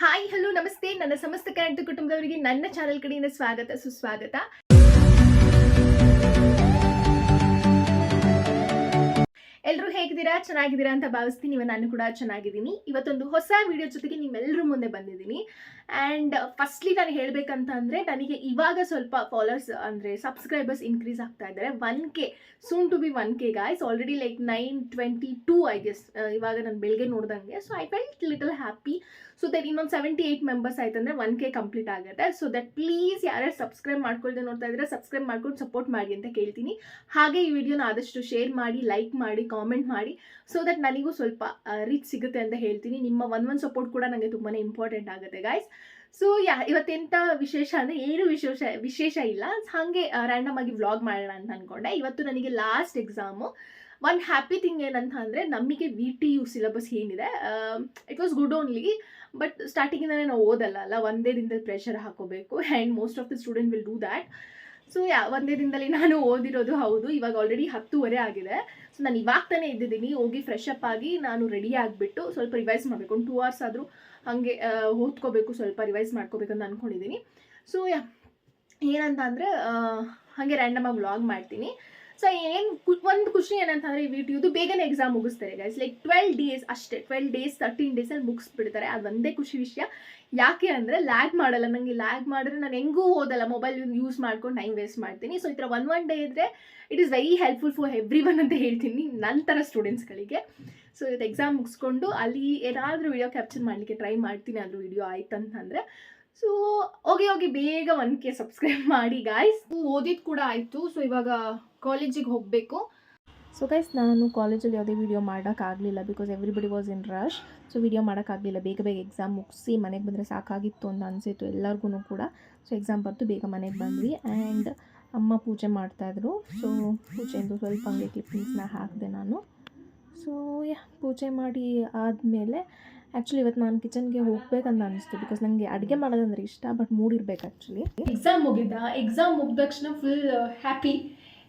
Hi hello ನಮಸ್ತೆ. ನನ್ನ ಸಮಸ್ತ ಕನ್ನಡ ಕುಟುಂಬದವರಿಗೆ ನನ್ನ ಚಾನೆಲ್ ಕಡೆಯಿಂದ ಸ್ವಾಗತ ಸುಸ್ವಾಗತ. ಎಲ್ಲರೂ ಹೇಗಿದ್ದೀರಾ? ಚೆನ್ನಾಗಿದ್ದೀರಾ ಅಂತ ಭಾವಿಸ್ತೀನಿ. ನಾನು ಕೂಡ ಚೆನ್ನಾಗಿದ್ದೀನಿ. ಇವತ್ತೊಂದು ಹೊಸ ವಿಡಿಯೋ ಜೊತೆಗೆ ನಿಮ್ಮೆಲ್ಲರ ಮುಂದೆ ಬಂದಿದ್ದೀನಿ. ಆ್ಯಂಡ್ ಫಸ್ಟ್ಲಿ ನಾನು ಹೇಳಬೇಕಂತ ಅಂದರೆ, ನನಗೆ ಇವಾಗ ಸ್ವಲ್ಪ ಫಾಲೋವರ್ಸ್ ಅಂದರೆ ಸಬ್ಸ್ಕ್ರೈಬರ್ಸ್ ಇನ್ಕ್ರೀಸ್ ಆಗ್ತಾ ಇದ್ದಾರೆ. 1K soon to be 1K guys. Already like 922 I guess ಇವಾಗ ನಾನು ಬೆಳಗ್ಗೆ ನೋಡ್ದಂಗೆ. So I felt little happy. So that ಇನ್ನೊಂದು 78 ಮೆಂಬರ್ಸ್ ಆಯ್ತಂದರೆ 1K ಕಂಪ್ಲೀಟ್ ಆಗುತ್ತೆ. ಸೊ ದಟ್ ಪ್ಲೀಸ್ ಯಾರ್ಯಾರು ಸಬ್ಸ್ಕ್ರೈಬ್ ಮಾಡ್ಕೊಳ್ದೆ ನೋಡ್ತಾ ಇದ್ರೆ ಸಬ್ಸ್ಕ್ರೈಬ್ ಮಾಡ್ಕೊಂಡು ಸಪೋರ್ಟ್ ಮಾಡಿ ಅಂತ ಕೇಳ್ತೀನಿ. ಹಾಗೆ ಈ ವಿಡಿಯೋನ ಆದಷ್ಟು ಶೇರ್ ಮಾಡಿ, ಲೈಕ್ ಮಾಡಿ, ಕಾಮೆಂಟ್ ಮಾಡಿ. ಸೊ ದಟ್ ನನಗೂ ಸ್ವಲ್ಪ ರೀಚ್ ಸಿಗುತ್ತೆ ಅಂತ ಹೇಳ್ತೀನಿ. ನಿಮ್ಮ ಒಂದು ಸಪೋರ್ಟ್ ಕೂಡ ನನಗೆ ತುಂಬಾ ಇಂಪಾರ್ಟೆಂಟ್ ಆಗುತ್ತೆ ಗಾಯ್ಸ್. ಸೊ ಇವತ್ತೆಂಥ ವಿಶೇಷ ಅಂದರೆ ಏನು ವಿಶೇಷ ಇಲ್ಲ, ಹಾಗೆ ರ್ಯಾಂಡಮ್ ಆಗಿ ವ್ಲಾಗ್ ಮಾಡೋಣ ಅಂತ ಅಂದ್ಕೊಂಡೆ. ಇವತ್ತು ನನಗೆ ಲಾಸ್ಟ್ ಎಕ್ಸಾಮು. ಒಂದು ಹ್ಯಾಪಿ ಥಿಂಗ್ ಏನಂತ ಅಂದರೆ, ನಮಗೆ VTU ಸಿಲೆಬಸ್ ಏನಿದೆ it was good only. But ಸ್ಟಾರ್ಟಿಂಗಿಂದಲೇ ನಾವು ಓದಲ್ಲ, ಒಂದೇ ದಿನದಲ್ಲಿ ಪ್ರೆಷರ್ ಹಾಕೋಬೇಕು. And most of the student will do that. So ಒಂದೇ ದಿನದಲ್ಲಿ ನಾನು ಓದಿರೋದು ಹೌದು. ಇವಾಗ ಆಲ್ರೆಡಿ 10:30 ಆಗಿದೆ. ಸೊ ನಾನು ಇವಾಗ ತಾನೇ ಇದ್ದಿದ್ದೀನಿ. ಹೋಗಿ ಫ್ರೆಶ್ ಅಪ್ ಆಗಿ ನಾನು ರೆಡಿ ಆಗಿಬಿಟ್ಟು ಸ್ವಲ್ಪ ರಿವೈಸ್ ಮಾಡಬೇಕು. ಒಂದು 2 hours ಆದರೂ ಹಾಗೆ ಓದ್ಕೋಬೇಕು, ಸ್ವಲ್ಪ ರಿವೈಸ್ ಮಾಡ್ಕೋಬೇಕಂತ ಅಂದ್ಕೊಂಡಿದ್ದೀನಿ. ಸೊ ಏನಂತ ಅಂದರೆ ಹಾಗೆ ರ್ಯಾಂಡಮ್ ಆಗಿ ವ್ಲಾಗ್ ಮಾಡ್ತೀನಿ. ಸೊ ಒಂದು ಖುಷಿ ಏನಂತಂದರೆ, ಈ VTUದು ಬೇಗನೆ ಎಕ್ಸಾಮ್ ಮುಗಿಸ್ತಾರೆ ಗೈಸ್. ಲೈಕ್ 12 days ಅಷ್ಟೇ, 12 days 13 days ಮುಗಿಸ್ಬಿಡ್ತಾರೆ. ಅದು ಒಂದೇ ಖುಷಿ ವಿಷಯ. ಯಾಕೆ ಅಂದರೆ ಲ್ಯಾಗ್ ಮಾಡಲ್ಲ. ನನಗೆ ಲ್ಯಾಗ್ ಮಾಡಿದ್ರೆ ನಾನು ಹೆಂಗೂ ಓದಲ್ಲ, ಮೊಬೈಲ್ ಯೂಸ್ ಮಾಡ್ಕೊಂಡು ಟೈಮ್ ವೇಸ್ಟ್ ಮಾಡ್ತೀನಿ. ಸೊ ಈ ಥರ ಒನ್ ಡೇ ಇದ್ದರೆ it is very helpful for every one ಅಂತ ಹೇಳ್ತೀನಿ, ನಂತರ ಸ್ಟೂಡೆಂಟ್ಸ್ಗಳಿಗೆ. ಸೊ ಇವತ್ತು ಎಕ್ಸಾಮ್ ಮುಗಿಸ್ಕೊಂಡು ಅಲ್ಲಿ ಏನಾದರೂ ವಿಡಿಯೋ ಕ್ಯಾಪ್ಚರ್ ಮಾಡಲಿಕ್ಕೆ ಟ್ರೈ ಮಾಡ್ತೀನಿ, ಅದ್ರ ವಿಡಿಯೋ ಆಯ್ತಂತಂದರೆ. ಸೊ ಹೋಗಿ ಬೇಗ 1K ಸಬ್ಸ್ಕ್ರೈಬ್ ಮಾಡಿ ಗಾಯ್ಸ್. ಓದಿದ್ದು ಕೂಡ ಆಯಿತು. ಸೊ ಇವಾಗ ಕಾಲೇಜಿಗೆ ಹೋಗಬೇಕು. ಸೊ ಗೈಸ್, ನಾನು ಕಾಲೇಜಲ್ಲಿ ಯಾವುದೇ ವೀಡಿಯೋ ಮಾಡೋಕ್ಕಾಗಲಿಲ್ಲ because everybody was in rush. So video ಮಾಡೋಕ್ಕಾಗಲಿಲ್ಲ. ಬೇಗ ಎಕ್ಸಾಮ್ ಮುಗಿಸಿ ಮನೆಗೆ ಬಂದರೆ ಸಾಕಾಗಿತ್ತು ಅಂತ ಅನಿಸಿತ್ತು ಎಲ್ಲರಿಗೂ ಕೂಡ. ಸೊ ಎಕ್ಸಾಮ್ ಬರ್ತು, ಬೇಗ ಮನೆಗೆ ಬಂದ್ವಿ. ಆ್ಯಂಡ್ ಅಮ್ಮ ಪೂಜೆ ಮಾಡ್ತಾಯಿದ್ರು. ಸೊ ಪೂಜೆಯಿಂದ ಸ್ವಲ್ಪ ಹಂಗೆ ಕ್ಲಿಪ್ಪಿಂಗ್ಸ್ನ ಹಾಕಿದೆ ನಾನು. ಸೊ ಪೂಜೆ ಮಾಡಿ ಆದಮೇಲೆ ಆ್ಯಕ್ಚುಲಿ ಇವತ್ತು ನಾನು ಕಿಚನ್ಗೆ ಹೋಗ್ಬೇಕಂತ ಅನಿಸ್ತು ಬಿಕಾಸ್ ನನಗೆ ಅಡುಗೆ ಮಾಡೋದಂದ್ರೆ ಇಷ್ಟ, ಬಟ್ ಮೂಡಿರ್ಬೇಕು ಆ್ಯಕ್ಚುಲಿ. ಎಕ್ಸಾಮ್ ಮುಗಿದ ತಕ್ಷಣ ಫುಲ್ ಹ್ಯಾಪಿ.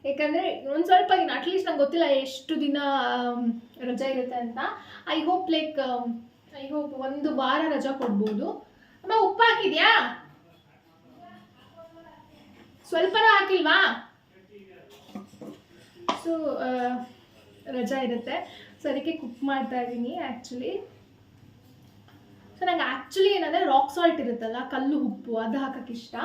ಯಾಕಂದರೆ ಒಂದು ಸ್ವಲ್ಪ ದಿನ ಅಟ್ಲೀಸ್ಟ್ ನಂಗೆ ಗೊತ್ತಿಲ್ಲ ಎಷ್ಟು ದಿನ ರಜೆ ಇರುತ್ತೆ ಅಂತ. ಐ ಹೋಪ್ 1 ವಾರ ರಜಾ ಕೊಡ್ಬೋದು. ಅಮ್ಮ ಉಪ್ಪು ಹಾಕಿದ್ಯಾ? ಸ್ವಲ್ಪನ ಹಾಕಿಲ್ವಾ? ಸೊ ರಜಾ ಇರುತ್ತೆ. ಸೊ ಅದಕ್ಕೆ ಕುಕ್ ಮಾಡ್ತಾ ಇದ್ದೀನಿ ಆ್ಯಕ್ಚುಲಿ. ಸೊ ನಂಗೆ ಆ್ಯಕ್ಚುಲಿ ಏನಂದರೆ ರಾಕ್ ಸಾಲ್ಟ್ ಇರುತ್ತಲ್ಲ, ಕಲ್ಲು ಉಪ್ಪು, ಅದು ಹಾಕೋಕ್ಕೆ ಇಷ್ಟ.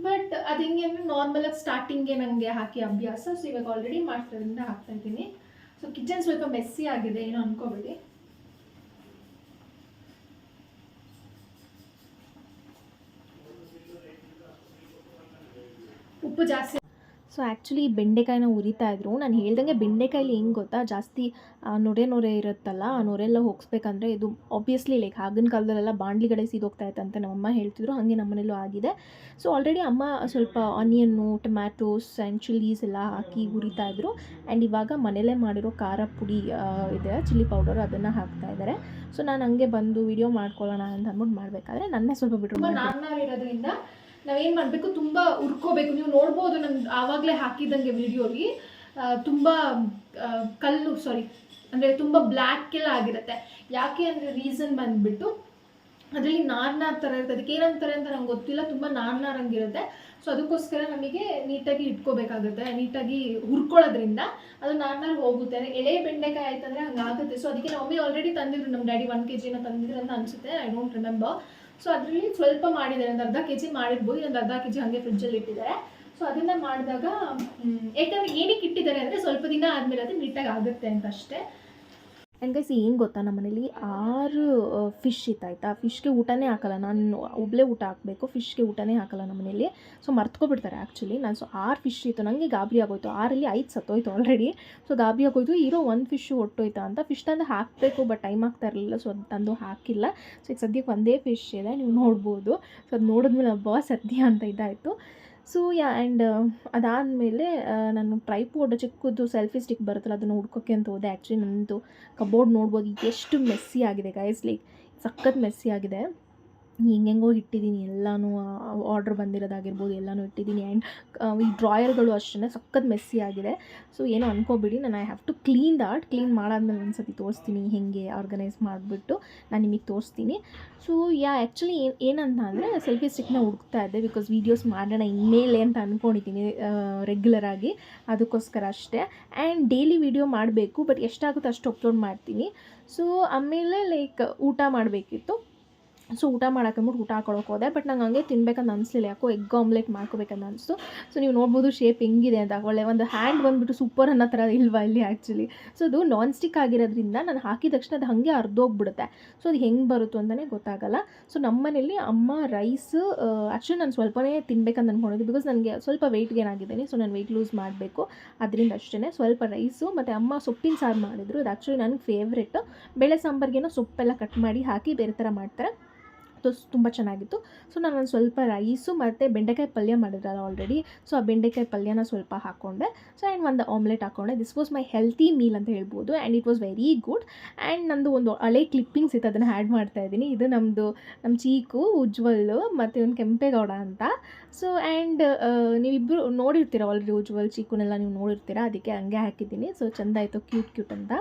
ಬಟ್ ಅದು ಹೆಂಗೆ ಅಂದರೆ ನಾರ್ಮಲಾಗಿ ಸ್ಟಾರ್ಟಿಂಗ್ಗೆ ನನಗೆ ಹಾಕಿ ಅಭ್ಯಾಸ. ಸೊ ಇವಾಗ ಆಲ್ರೆಡಿ ಮಾಡ್ತಾರಿಂದ ಹಾಕ್ತಾಯಿದ್ದೀನಿ. ಸೊ ಕಿಚನ್ ಸ್ವಲ್ಪ ಮೆಸ್ಸಿ ಆಗಿದೆ, ಏನೋ ಅನ್ಕೋಬೇಡಿ. ಉಪ್ಪು ಜಾಸ್ತಿ. ಸೊ ಆ್ಯಕ್ಚುಲಿ ಬೆಂಡೆಕಾಯಿನ ಉರಿತಾಯಿದ್ರು. ನಾನು ಹೇಳ್ದಂಗೆ ಬೆಂಡೆಕಾಯಲ್ಲಿ ಹೆಂಗೆ ಗೊತ್ತಾ, ಜಾಸ್ತಿ ನೊರೆ ಇರುತ್ತಲ್ಲ, ಆ ನೊರೆಲ್ಲ ಹೋಗಿಸ್ಬೇಕಂದ್ರೆ ಇದು ಆಬ್ವಿಯಸ್ಲಿ ಲೈಕ್ ಆಗಿನ ಕಾಲದಲ್ಲೆಲ್ಲ ಬಾಣಲಿಗಡೆ ಸೀದೋಗ್ತಾ ಇತ್ತಂತೆ ನಮ್ಮಮ್ಮ ಹೇಳ್ತಿದ್ರು. ಹಾಗೆ ನಮ್ಮನೇಲೂ ಆಗಿದೆ. ಸೊ ಆಲ್ರೆಡಿ ಅಮ್ಮ ಸ್ವಲ್ಪ ಆನಿಯನ್ನು, ಟೊಮ್ಯಾಟೋಸ್ ಆ್ಯಂಡ್ ಚಿಲ್ಲೀಸ್ ಎಲ್ಲ ಹಾಕಿ ಉರಿತಾಯಿದ್ರು. ಆ್ಯಂಡ್ ಇವಾಗ ಮನೇಲೇ ಮಾಡಿರೋ ಖಾರ ಪುಡಿ ಇದೆ, ಚಿಲ್ಲಿ ಪೌಡರು, ಅದನ್ನು ಹಾಕ್ತಾಯಿದ್ದಾರೆ. ಸೊ ನಾನು ಹಂಗೆ ಬಂದು ವಿಡಿಯೋ ಮಾಡ್ಕೊಳ್ಳೋಣ ಅಂತ ಅಂದ್ಬಿಟ್ಟು ಮಾಡಬೇಕಾದ್ರೆ ನನ್ನೇ ಸ್ವಲ್ಪ ಬಿಟ್ಟರು. ಇರೋದ್ರಿಂದ ನಾವೇನು ಮಾಡಬೇಕು, ತುಂಬ ಹುರ್ಕೋಬೇಕು. ನೀವು ನೋಡ್ಬೋದು, ನಾನು ಆವಾಗಲೇ ಹಾಕಿದ್ದಂಗೆ ವಿಡಿಯೋಲಿ ತುಂಬ ಅಂದರೆ ತುಂಬ ಬ್ಲ್ಯಾಕೆಲ್ಲ ಆಗಿರುತ್ತೆ. ಯಾಕೆ ಅಂದರೆ ರೀಸನ್ ಬಂದುಬಿಟ್ಟು ಅದರಲ್ಲಿ ನಾರ್ ಥರ ಇರುತ್ತೆ. ಅದಕ್ಕೆ ಏನಂತಾರೆ ಅಂತ ನಂಗೆ ಗೊತ್ತಿಲ್ಲ, ತುಂಬ ನಾರಂಗಿರುತ್ತೆ. ಸೊ ಅದಕ್ಕೋಸ್ಕರ ನಮಗೆ ನೀಟಾಗಿ ಇಟ್ಕೋಬೇಕಾಗುತ್ತೆ. ನೀಟಾಗಿ ಹುರ್ಕೊಳ್ಳೋದ್ರಿಂದ ಅದು ನಾರ್ ಹೋಗುತ್ತೆ. ಎಳೆ ಬೆಂಡೆಕಾಯಿ ಆಯ್ತಂದರೆ ಹಂಗಾಗುತ್ತೆ. ಸೊ ಅದಕ್ಕೆ ನಾವು ಆಲ್ರೆಡಿ ತಂದಿದ್ರು, ನಮ್ಮ ಡ್ಯಾಡಿ 1 kg ತಂದಿದ್ರು ಅಂತ ಅನಿಸುತ್ತೆ, ಐ ಡೋಂಟ್ ರಿಮೆಂಬರ್. ಸೊ ಅದರಲ್ಲಿ ಸ್ವಲ್ಪ ಮಾಡಿದ್ದಾರೆ, ಒಂದು ಅರ್ಧ kg ಮಾಡಿರ್ಬೋದು, ಒಂದು ಅರ್ಧ kg ಹಾಗೆ ಫ್ರಿಜ್ಜಲ್ಲಿ ಇಟ್ಟಿದ್ದಾರೆ. ಸೊ ಅದನ್ನು ಮಾಡಿದಾಗ ಯಾಕಂದರೆ ಏನಕ್ಕೆ ಇಟ್ಟಿದ್ದಾರೆ ಅಂದರೆ ಸ್ವಲ್ಪ ದಿನ ಆದಮೇಲೆ ಅದು ನೀಟಾಗಿ ಆಗುತ್ತೆ ಅಂತ ಅಷ್ಟೇ. ಆ್ಯಂಡ್ ಗೈಸ್, ಏನು ಗೊತ್ತಾ, ನಮ್ಮ ಮನೇಲಿ 6 ಫಿಶ್ ಇತ್ತಾಯ್ತಾ. ಫಿಶ್ಗೆ ಊಟನೇ ಹಾಕಲ್ಲ, ನಾನು ಒಬ್ಬಳೇ ಊಟ ಹಾಕಬೇಕು, ಫಿಶ್ಗೆ ಊಟನೇ ಹಾಕಲ್ಲ ನಮ್ಮ ಮನೇಲಿ. ಸೊ ಮರ್ತ್ಕೊಬಿಡ್ತಾರೆ ಆ್ಯಕ್ಚುಲಿ. ನಾನು 6 ಫಿಶ್ ಇತ್ತು, ನನಗೆ ಗಾಬರಿ ಆಗೋಯ್ತು. 6ರಲ್ಲಿ 5 ಸತ್ತೋಯ್ತು ಆಲ್ರೆಡಿ. ಸೊ ಗಾಬರಿ ಆಗೋಯ್ತು, ಇರೋ 1 ಫಿಶ್ ಹೊಟ್ಟೋಯ್ತಾ ಅಂತ. ಫಿಶ್ ತಂದು ಹಾಕಬೇಕು, ಬಟ್ ಟೈಮ್ ಆಗ್ತಾ ಇರಲಿಲ್ಲ. ಸೊ ಅದು ತಂದು ಹಾಕಿಲ್ಲ. ಸೊ ಈಗ ಸದ್ಯಕ್ಕೆ ಒಂದೇ ಫಿಶ್ ಇದೆ, ನೀವು ನೋಡ್ಬೋದು. ಸೊ ಅದು ನೋಡಿದ್ಮೇಲೆ ಹಬ್ಬ ಸದ್ಯ ಅಂತ ಇದಾಯಿತು. ಸೊ ಆ್ಯಂಡ್ ಅದಾದಮೇಲೆ ನಾನು ಟ್ರೈಪೋಡ್ ಚಿಕ್ಕದು ಸೆಲ್ಫಿ ಸ್ಟಿಕ್ ಬರುತ್ತಲ್ಲ, ಅದನ್ನು ಹುಡ್ಕೋಕ್ಕೆ ಅಂತ ಹೋದೆ. ಆ್ಯಕ್ಚುಲಿ ನನ್ನದು ಕಬೋರ್ಡ್ ನೋಡ್ಬೋದು ಎಷ್ಟು ಮೆಸ್ಸಿ ಆಗಿದೆ ಗೈಸ್, ಲೈಕ್ ಸಖತ್ ಮೆಸ್ಸಿ ಆಗಿದೆ. ಹೆಂಗೆಂಗೋ ಇಟ್ಟಿದ್ದೀನಿ ಎಲ್ಲನೂ, ಆರ್ಡ್ರ್ ಬಂದಿರೋದಾಗಿರ್ಬೋದು ಎಲ್ಲನೂ ಇಟ್ಟಿದ್ದೀನಿ. ಆ್ಯಂಡ್ ಈ ಡ್ರಾಯರ್ಗಳು ಅಷ್ಟೇ ಸಖತ್ ಮೆಸ್ಸಿ ಆಗಿದೆ. ಸೊ ಏನೋ ಅನ್ಕೋಬೇಡಿ, ನಾನು I have to clean clean ಮಾಡಾದ್ಮೇಲೆ ಒಂದು ಸತಿ ತೋರಿಸ್ತೀನಿ, ಹೇಗೆ ಆರ್ಗನೈಸ್ ಮಾಡಿಬಿಟ್ಟು ನಾನು ನಿಮಗೆ ತೋರಿಸ್ತೀನಿ. ಸೊ ಆ್ಯಕ್ಚುಲಿ ಏನಂತ ಅಂದರೆ ಸೆಲ್ಫಿ ಸ್ಟಿಕ್ನ ಹುಡುಕ್ತಾ ಇದ್ದೆ, ಬಿಕಾಸ್ ವೀಡಿಯೋಸ್ ಮಾಡೋಣ ಇನ್ಮೇಲೆ ಅಂತ ಅಂದ್ಕೊಂಡಿದ್ದೀನಿ ರೆಗ್ಯುಲರಾಗಿ, ಅದಕ್ಕೋಸ್ಕರ ಅಷ್ಟೇ. ಆ್ಯಂಡ್ ಡೈಲಿ ವೀಡಿಯೋ ಮಾಡಬೇಕು, ಬಟ್ ಎಷ್ಟಾಗುತ್ತೋ ಅಷ್ಟು ಅಪ್ಲೋಡ್ ಮಾಡ್ತೀನಿ. ಸೊ ಆಮೇಲೆ ಲೈಕ್ ಊಟ ಮಾಡಬೇಕಿತ್ತು. ಸೊ ಊಟ ಮಾಡೋಕ್ಕಂದ್ಬಿಟ್ಟು ಊಟ ಹಾಕೊಳಕ್ಕೆ ಹೋದೆ, ಬಟ್ ನಂಗೆ ಹಂಗೆ ತಿನ್ಬೇಕಂತ ಅನಿಸ್ಲಿಲ್ಲ, ಯಾಕೋ ಎಗ್ ಆಮ್ಲೆಟ್ ಮಾಡ್ಕೋಬೇಕಂತ ಅನಿಸ್ತು. ಸೊ ನೀವು ನೋಡ್ಬೋದು ಶೇಪ್ ಹೆಂಗಿದೆ ಅಂತ, ಒಳ್ಳೆ ಒಂದು ಹ್ಯಾಂಡ್ ಬಂದುಬಿಟ್ಟು ಸೂಪರ್ ಅನ್ನೋ ಥರ ಇಲ್ವಾ ಇಲ್ಲಿ ಆ್ಯಕ್ಚುಲಿ. ಸೊ ಅದು ನಾನ್ ಸ್ಟಿಕ್ ಆಗಿರೋದ್ರಿಂದ ನಾನು ಹಾಕಿದ ತಕ್ಷಣ ಅದು ಹಾಗೆ ಅರ್ಧೋಗ್ಬಿಡುತ್ತೆ. ಸೊ ಅದು ಹೆಂಗೆ ಬರುತ್ತೋ ಅಂತಲೇ ಗೊತ್ತಾಗಲ್ಲ. ಸೊ ನಮ್ಮ ಮನೇಲಿ ಅಮ್ಮ ರೈಸ್ ಆ್ಯಕ್ಚುಲಿ ನಾನು ಸ್ವಲ್ಪನೇ ತಿನ್ಬೇಕಂತ ಅಂದ್ಕೊಂಡಿದ್ದು, ಬಿಕಾಸ್ ನನಗೆ ಸ್ವಲ್ಪ ವೆಯ್ಟ್ ಗೇನ್ ಆಗಿದ್ದೀನಿ. ಸೊ ನಾನು ವೆಯ್ಟ್ ಲೂಸ್ ಮಾಡಬೇಕು, ಅದರಿಂದ ಅಷ್ಟೇ ಸ್ವಲ್ಪ ರೈಸು. ಮತ್ತು ಅಮ್ಮ ಸೊಪ್ಪಿನ ಸಾರು ಮಾಡಿದರು, ಅದು ಆ್ಯಕ್ಚುಲಿ ನನಗೆ ಫೇವ್ರೆಟ್ಟು. ಬೇಳೆ ಸಾಂಬಾರಿಗೇನೋ ಸೊಪ್ಪೆಲ್ಲ ಕಟ್ ಮಾಡಿ ಹಾಕಿ ಬೇರೆ ಥರ ಮಾಡ್ತಾರೆ, ತುಂಬ ಚೆನ್ನಾಗಿತ್ತು. ಸೊ ನಾನು ಒಂದು ಸ್ವಲ್ಪ ರೈಸು ಮತ್ತು ಬೆಂಡೆಕಾಯಿ ಪಲ್ಯ ಮಾಡಿದ್ರಲ್ಲ ಆಲ್ರೆಡಿ, ಸೊ ಆ ಬೆಂಡೆಕಾಯಿ ಪಲ್ಯನ ಸ್ವಲ್ಪ ಹಾಕ್ಕೊಂಡೆ. ಸೊ ಆ್ಯಂಡ್ ಒಂದು ಆಮ್ಲೆಟ್ ಹಾಕ್ಕೊಂಡೆ. This was my healthy meal ಅಂತ ಹೇಳ್ಬೋದು, and it was very good. And ನಂದು ಒಂದು ಹಳೆ ಕ್ಲಿಪ್ಪಿಂಗ್ಸ್ ಇತ್ತು, ಅದನ್ನು ಆ್ಯಡ್ ಮಾಡ್ತಾಯಿದ್ದೀನಿ. ಇದು ನಮ್ಮ ಚೀಕು ಉಜ್ವಲ್ ಮತ್ತು ಒಂದು ಕೆಂಪೇಗೌಡ ಅಂತ. ಸೊ ಆ್ಯಂಡ್ ನೀವಿಬ್ಬರು ನೋಡಿರ್ತೀರ ಆಲ್ರೆಡಿ, ಉಜ್ವಲ್ ಚೀಕುನೆಲ್ಲ ನೀವು ನೋಡಿರ್ತೀರ, ಅದಕ್ಕೆ ಹಂಗೆ ಹಾಕಿದ್ದೀನಿ. ಸೊ ಚೆಂದ ಆಯಿತು, ಕ್ಯೂಟ್ ಅಂತ.